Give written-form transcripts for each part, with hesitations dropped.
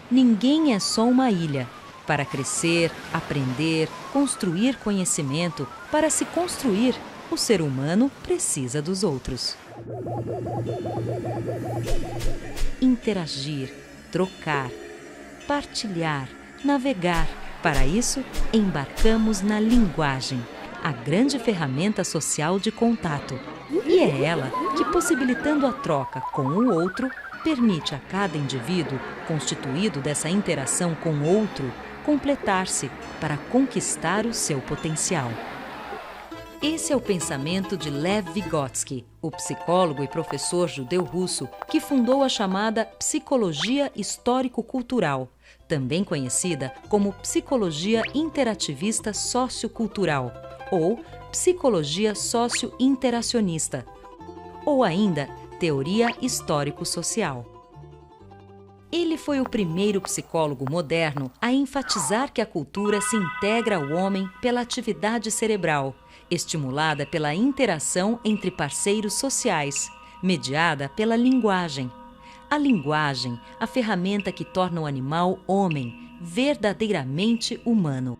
ninguém é só uma ilha. Para crescer, aprender, construir conhecimento, para se construir, o ser humano precisa dos outros. Interagir, trocar, partilhar, navegar. Para isso, embarcamos na linguagem, a grande ferramenta social de contato. E é ela que, possibilitando a troca com o outro, permite a cada indivíduo, constituído dessa interação com o outro, completar-se para conquistar o seu potencial. Esse é o pensamento de Lev Vygotsky, o psicólogo e professor judeu-russo que fundou a chamada psicologia histórico-cultural, também conhecida como psicologia interativista sociocultural ou psicologia socio-interacionista, ou ainda teoria histórico-social. Ele foi o primeiro psicólogo moderno a enfatizar que a cultura se integra ao homem pela atividade cerebral, estimulada pela interação entre parceiros sociais, mediada pela linguagem. A linguagem, a ferramenta que torna o animal homem, verdadeiramente humano.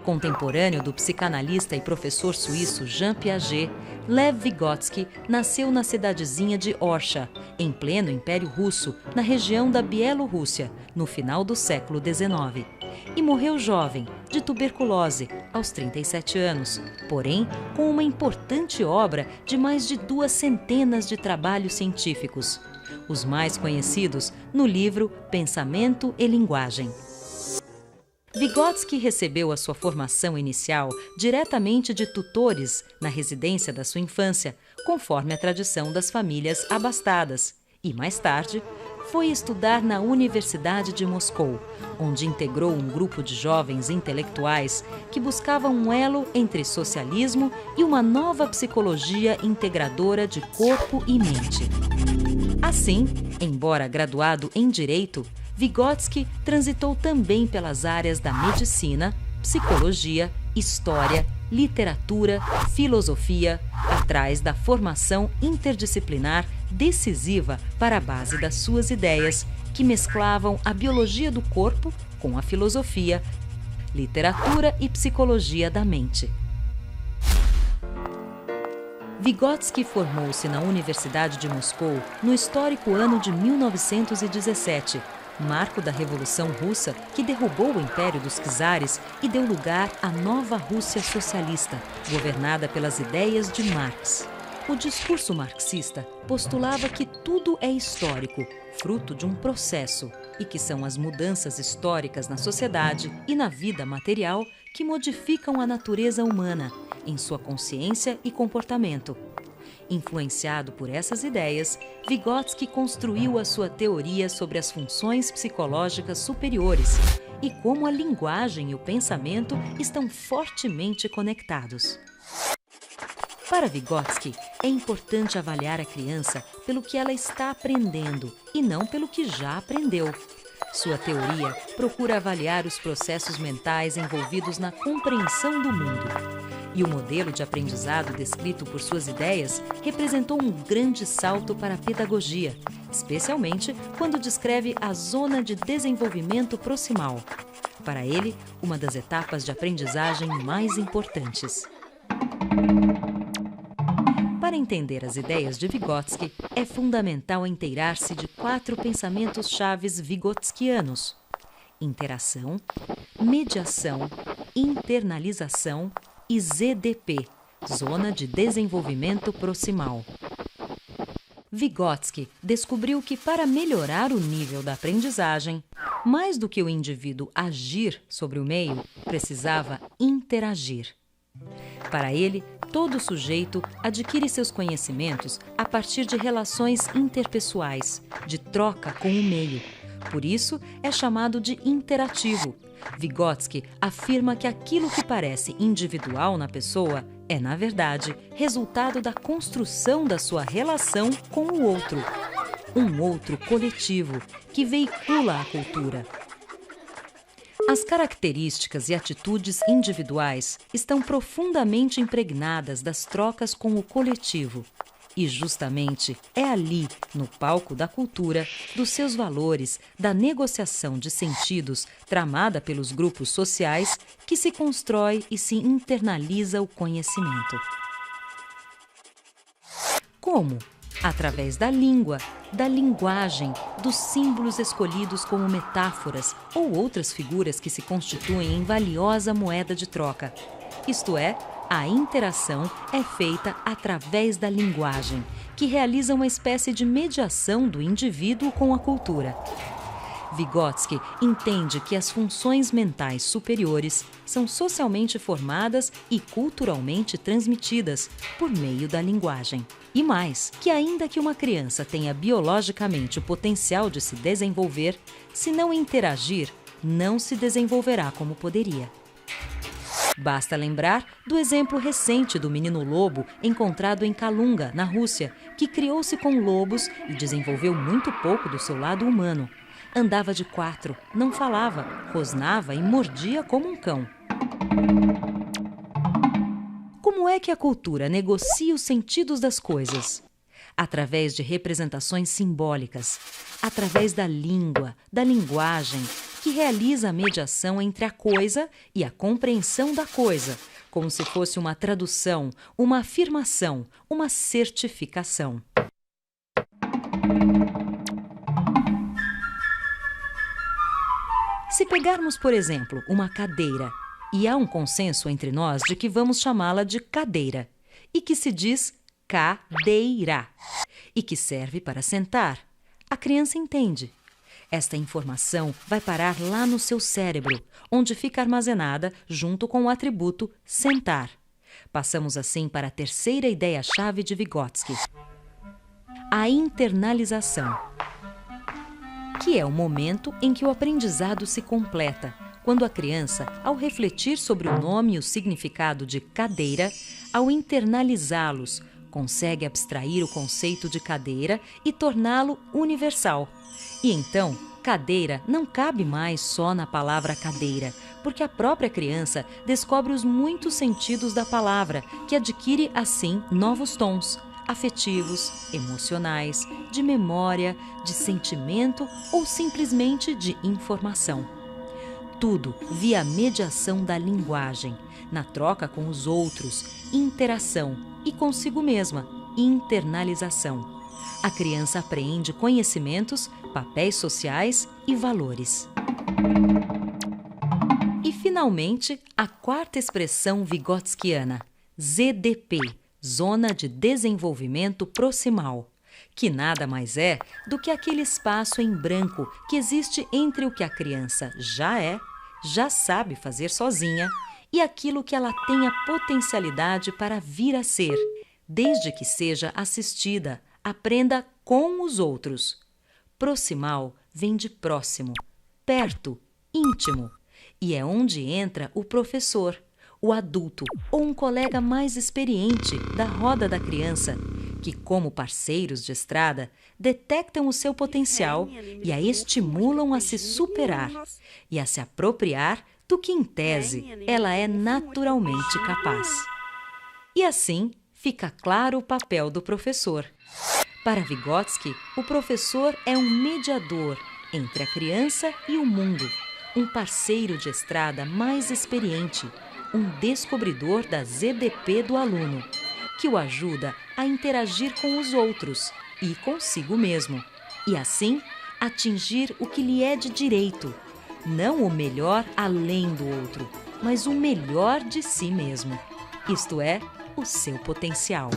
Contemporâneo do psicanalista e professor suíço Jean Piaget, Lev Vygotsky nasceu na cidadezinha de Orsha, em pleno Império Russo, na região da Bielorrússia, no final do século XIX. E morreu jovem, de tuberculose, aos 37 anos, porém com uma importante obra de mais de 200 de trabalhos científicos. Os mais conhecidos no livro Pensamento e Linguagem. Vygotsky recebeu a sua formação inicial diretamente de tutores na residência da sua infância, conforme a tradição das famílias abastadas, e mais tarde foi estudar na Universidade de Moscou, onde integrou um grupo de jovens intelectuais que buscavam um elo entre socialismo e uma nova psicologia integradora de corpo e mente. Assim, embora graduado em Direito, Vygotsky transitou também pelas áreas da medicina, psicologia, história, literatura, filosofia, atrás da formação interdisciplinar decisiva para a base das suas ideias, que mesclavam a biologia do corpo com a filosofia, literatura e psicologia da mente. Vygotsky formou-se na Universidade de Moscou no histórico ano de 1917, marco da Revolução Russa que derrubou o Império dos Czares e deu lugar à nova Rússia socialista, governada pelas ideias de Marx. O discurso marxista postulava que tudo é histórico, fruto de um processo, e que são as mudanças históricas na sociedade e na vida material que modificam a natureza humana, em sua consciência e comportamento. Influenciado por essas ideias, Vygotsky construiu a sua teoria sobre as funções psicológicas superiores e como a linguagem e o pensamento estão fortemente conectados. Para Vygotsky, é importante avaliar a criança pelo que ela está aprendendo e não pelo que já aprendeu. Sua teoria procura avaliar os processos mentais envolvidos na compreensão do mundo. E o modelo de aprendizado descrito por suas ideias representou um grande salto para a pedagogia, especialmente quando descreve a zona de desenvolvimento proximal. Para ele, uma das etapas de aprendizagem mais importantes. Para entender as ideias de Vygotsky, é fundamental inteirar-se de 4 pensamentos chaves vygotskianos: interação, mediação, internalização e ZDP, Zona de Desenvolvimento Proximal. Vygotsky descobriu que para melhorar o nível da aprendizagem, mais do que o indivíduo agir sobre o meio, precisava interagir. Para ele, todo sujeito adquire seus conhecimentos a partir de relações interpessoais, de troca com o meio. Por isso, é chamado de interativo. Vygotsky afirma que aquilo que parece individual na pessoa é, na verdade, resultado da construção da sua relação com o outro. Um outro coletivo que veicula a cultura. As características e atitudes individuais estão profundamente impregnadas das trocas com o coletivo. E justamente é ali, no palco da cultura, dos seus valores, da negociação de sentidos tramada pelos grupos sociais, que se constrói e se internaliza o conhecimento. Como? Através da língua, da linguagem, dos símbolos escolhidos como metáforas ou outras figuras que se constituem em valiosa moeda de troca. Isto é, a interação é feita através da linguagem, que realiza uma espécie de mediação do indivíduo com a cultura. Vygotsky entende que as funções mentais superiores são socialmente formadas e culturalmente transmitidas por meio da linguagem. E mais, que ainda que uma criança tenha biologicamente o potencial de se desenvolver, se não interagir, não se desenvolverá como poderia. Basta lembrar do exemplo recente do menino lobo encontrado em Kalunga, na Rússia, que criou-se com lobos e desenvolveu muito pouco do seu lado humano. Andava de 4, não falava, rosnava e mordia como um cão. Como é que a cultura negocia os sentidos das coisas? Através de representações simbólicas, através da língua, da linguagem, que realiza a mediação entre a coisa e a compreensão da coisa, como se fosse uma tradução, uma afirmação, uma certificação. Se pegarmos, por exemplo, uma cadeira, e há um consenso entre nós de que vamos chamá-la de cadeira, e que se diz cadeira, e que serve para sentar, a criança entende. Esta informação vai parar lá no seu cérebro, onde fica armazenada junto com o atributo sentar. Passamos assim para a terceira ideia-chave de Vygotsky: a internalização, que é o momento em que o aprendizado se completa, quando a criança, ao refletir sobre o nome e o significado de cadeira, ao internalizá-los, consegue abstrair o conceito de cadeira e torná-lo universal. E então, cadeira não cabe mais só na palavra cadeira, porque a própria criança descobre os muitos sentidos da palavra, que adquire, assim, novos tons afetivos, emocionais, de memória, de sentimento ou simplesmente de informação. Tudo via a mediação da linguagem, na troca com os outros, interação, e consigo mesma, internalização. A criança apreende conhecimentos, papéis sociais e valores. E, finalmente, a quarta expressão vygotskiana, ZDP, Zona de Desenvolvimento Proximal, que nada mais é do que aquele espaço em branco que existe entre o que a criança já sabe fazer sozinha, e aquilo que ela tem a potencialidade para vir a ser, desde que seja assistida, aprenda com os outros. Proximal vem de próximo, perto, íntimo, e é onde entra o professor, o adulto ou um colega mais experiente da roda da criança, que, como parceiros de estrada, detectam o seu potencial e a estimulam a se superar e a se apropriar do que, em tese, ela é naturalmente capaz. E assim fica claro o papel do professor. Para Vygotsky, o professor é um mediador entre a criança e o mundo, um parceiro de estrada mais experiente, um descobridor da ZDP do aluno, que o ajuda a interagir com os outros e consigo mesmo, e assim atingir o que lhe é de direito, não o melhor além do outro, mas o melhor de si mesmo, isto é, o seu potencial.